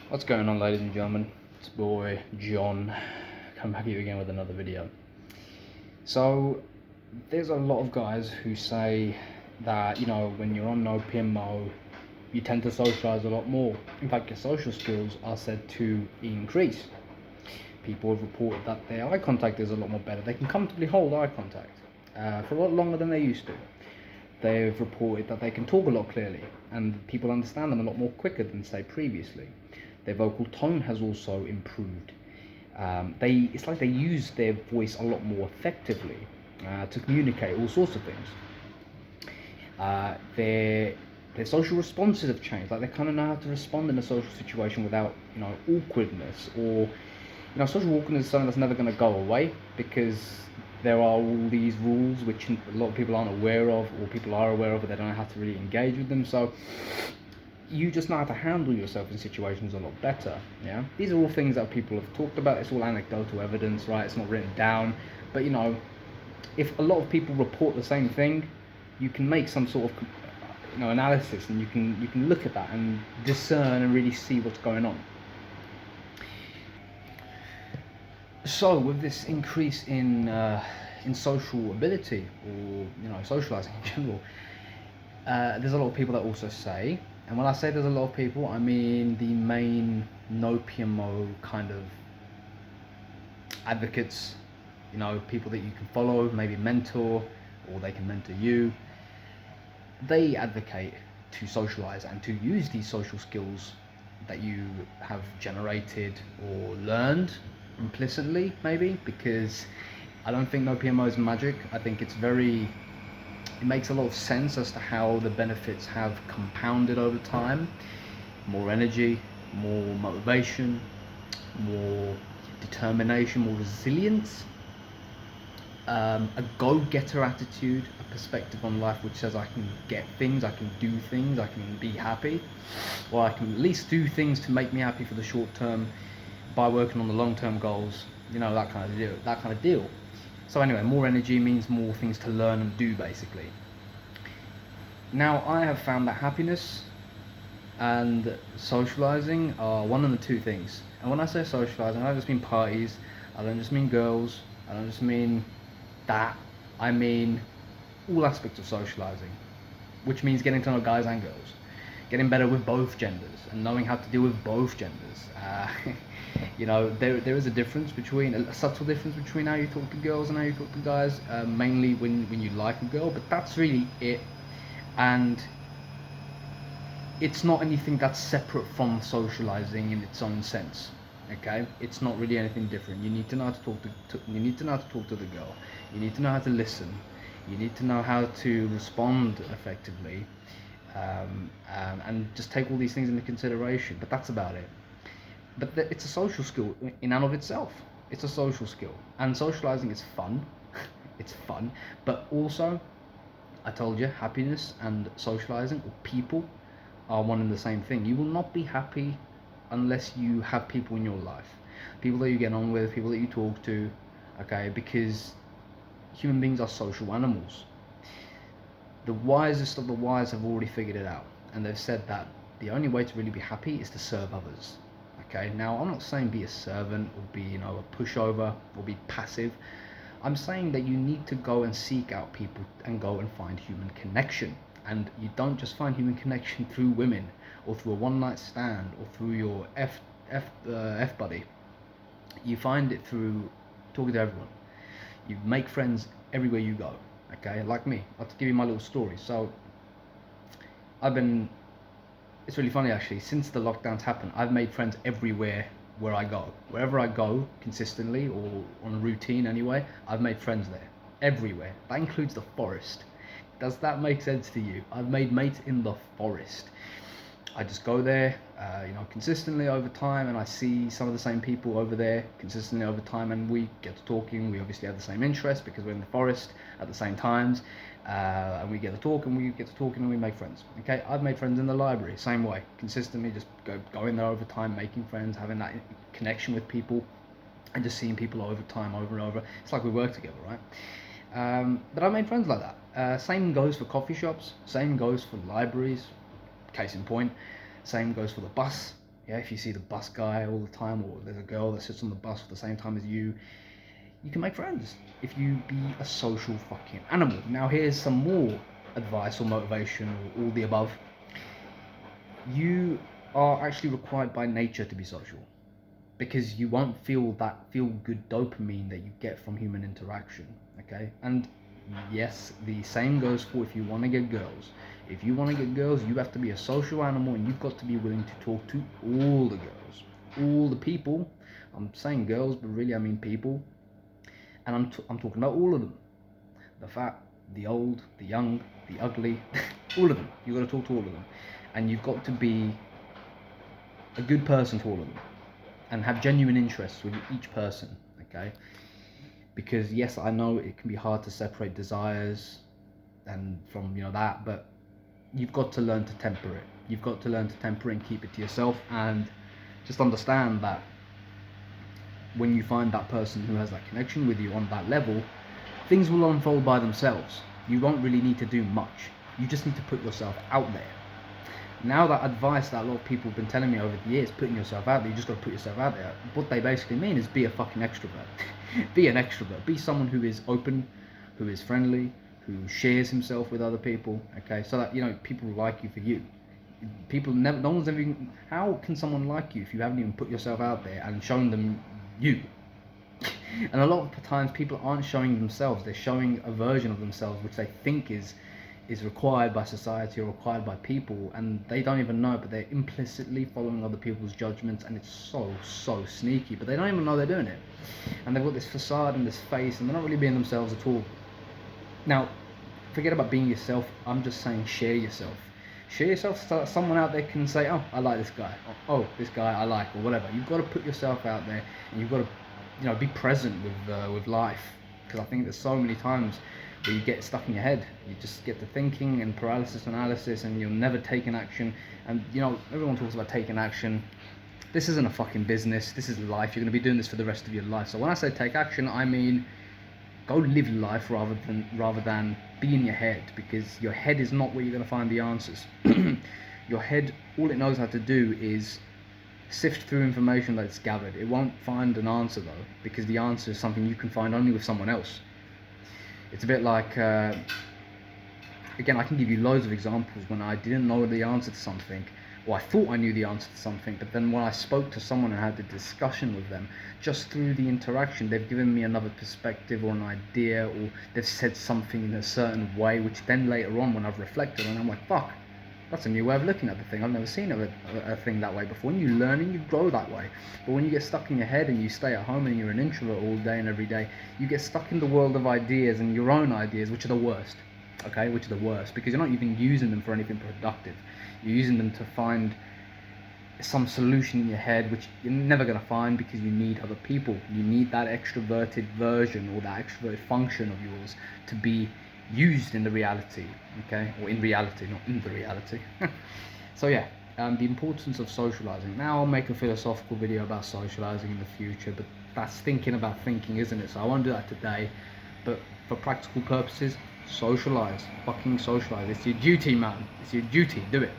What's going on, ladies and gentlemen? It's boy John, come back here again with another video. So there's a lot of guys who say that, when you're on no PMO, you tend to socialize a lot more. In fact, your social skills are said to increase. People have reported that their eye contact is a lot more better. They can comfortably hold eye contact for a lot longer than they used to. They've reported that they can talk a lot clearly and people understand them a lot more quicker than, say, previously. Their vocal tone has also improved. It's like they use their voice a lot more effectively to communicate all sorts of things. Their social responses have changed. Like, they kind of know how to respond in a social situation without, awkwardness, or social awkwardness is something that's never going to go away because there are all these rules which a lot of people aren't aware of, or people are aware of, but they don't know how to really engage with them. So you just know how to handle yourself in situations a lot better. Yeah, these are all things that people have talked about. It's all anecdotal evidence, right? It's not written down, but if a lot of people report the same thing, you can make some sort of analysis, and you can look at that and discern and really see what's going on. So with this increase in social ability, or socializing in general, there's a lot of people that also say, and when I say there's a lot of people, I mean the main no PMO kind of advocates, people that you can follow, maybe mentor, or they can mentor you. They advocate to socialize and to use these social skills that you have generated or learned implicitly, maybe, because I don't think no PMO is magic. I think it makes a lot of sense as to how the benefits have compounded over time. More energy, more motivation, more determination, more resilience, a go-getter attitude, a perspective on life which says I can get things, I can do things, I can be happy, or I can at least do things to make me happy for the short term by working on the long-term goals, that kind of deal. So anyway, more energy means more things to learn and do, basically. Now, I have found that happiness and socializing are one of the two things. And when I say socializing, I don't just mean parties, I don't just mean girls, I don't just mean that, I mean all aspects of socializing, which means getting to know guys and girls, getting better with both genders, and knowing how to deal with both genders. There is a subtle difference between how you talk to girls and how you talk to guys, mainly when you like a girl, but that's really it. And it's not anything that's separate from socializing in its own sense. Okay, it's not really anything different. You need to know how to talk you need to know how to talk to the girl. You need to know how to listen. You need to know how to respond effectively, and just take all these things into consideration. But that's about it. But it's a social skill in and of itself. It's a social skill, and socializing is fun. It's fun, but also, I told you, happiness and socializing, or people, are one and the same thing. You will not be happy unless you have people in your life, people that you get on with, people that you talk to, okay? Because human beings are social animals. The wisest of the wise have already figured it out, and they've said that the only way to really be happy is to serve others. Okay, now I'm not saying be a servant or be a pushover or be passive. I'm saying that you need to go and seek out people and go and find human connection. And you don't just find human connection through women, or through a one-night stand, or through your F buddy. You find it through talking to everyone. You make friends everywhere you go. Okay, like me. I'll give you my little story. So it's really funny actually. Since the lockdowns happened, I've made friends everywhere where I go. Wherever I go consistently, or on a routine anyway, I've made friends there. Everywhere. That includes the forest. Does that make sense to you? I've made mates in the forest. I just go there, consistently over time, and I see some of the same people over there consistently over time, and we get to talking. We obviously have the same interests because we're in the forest at the same times, and we get to talk, and we make friends. Okay, I've made friends in the library, same way, consistently, just going there over time, making friends, having that connection with people, and just seeing people over time, over and over. It's like we work together, right? But I made friends like that. Same goes for coffee shops, same goes for libraries, case in point. Same goes for the bus. Yeah, if you see the bus guy all the time, or there's a girl that sits on the bus at the same time as you can make friends if you be a social fucking animal. Now here's some more advice or motivation or all the above. You are actually required by nature to be social, because you won't feel that feel good dopamine that you get from human interaction. Okay, and yes, the same goes for if you want to get girls. If you want to get girls, you have to be a social animal, and you've got to be willing to talk to all the girls, all the people. I'm saying girls, but really I mean people, and I'm talking about all of them. The fat, the old, the young, the ugly, all of them. You've got to talk to all of them, and you've got to be a good person to all of them, and have genuine interests with each person. Okay, because yes, I know it can be hard to separate desires and from that, but you've got to learn to temper it. You've got to learn to temper it and keep it to yourself, and just understand that when you find that person who has that connection with you on that level, things will unfold by themselves. You won't really need to do much. You just need to put yourself out there. Now, that advice that a lot of people have been telling me over the years, putting yourself out there, you just got to put yourself out there. What they basically mean is be a fucking extrovert. Be an extrovert. Be someone who is open, who is friendly, who shares himself with other people. Okay, so that people like you for you. People never. No one's ever. How can someone like you if you haven't even put yourself out there and shown them you? And a lot of times people aren't showing themselves. They're showing a version of themselves which they think is required by society or required by people, and they don't even know it, but they're implicitly following other people's judgments, and it's so sneaky, but they don't even know they're doing it, and they've got this facade and this face, and they're not really being themselves at all. Now, forget about being yourself. I'm just saying share yourself so that someone out there can say, oh, I like this guy, oh, this guy I like, or whatever. You've got to put yourself out there, and you've got to be present with life, because I think there's so many times where you get stuck in your head. You just get to thinking and paralysis analysis, and you'll never take an action. And everyone talks about taking action. This isn't a fucking business. This is life. You're going to be doing this for the rest of your life. So when I say take action, I mean go live life rather than be in your head, because your head is not where you're going to find the answers. Your head, all it knows how to do is sift through information that's gathered. It won't find an answer though, because the answer is something you can find only with someone else. It's a bit like, again, I can give you loads of examples when I didn't know the answer to something, or I thought I knew the answer to something, but then when I spoke to someone and had the discussion with them, just through the interaction, they've given me another perspective or an idea, or they've said something in a certain way, which then later on when I've reflected on, I'm like, fuck, that's a new way of looking at the thing. I've never seen a thing that way before. When you learn and you grow that way. But when you get stuck in your head and you stay at home and you're an introvert all day and every day, you get stuck in the world of ideas and your own ideas, which are the worst. Okay, which are the worst, because you're not even using them for anything productive. You're using them to find some solution in your head, which you're never going to find, because you need other people. You need that extroverted version or that extroverted function of yours to be used in the reality, okay, or in reality, not in the reality. So yeah, the importance of socializing. Now I'll make a philosophical video about socializing in the future, but that's thinking about thinking, isn't it? So I won't do that today, but for practical purposes, socialize, fucking socialize. It's your duty, man. It's your duty. Do it.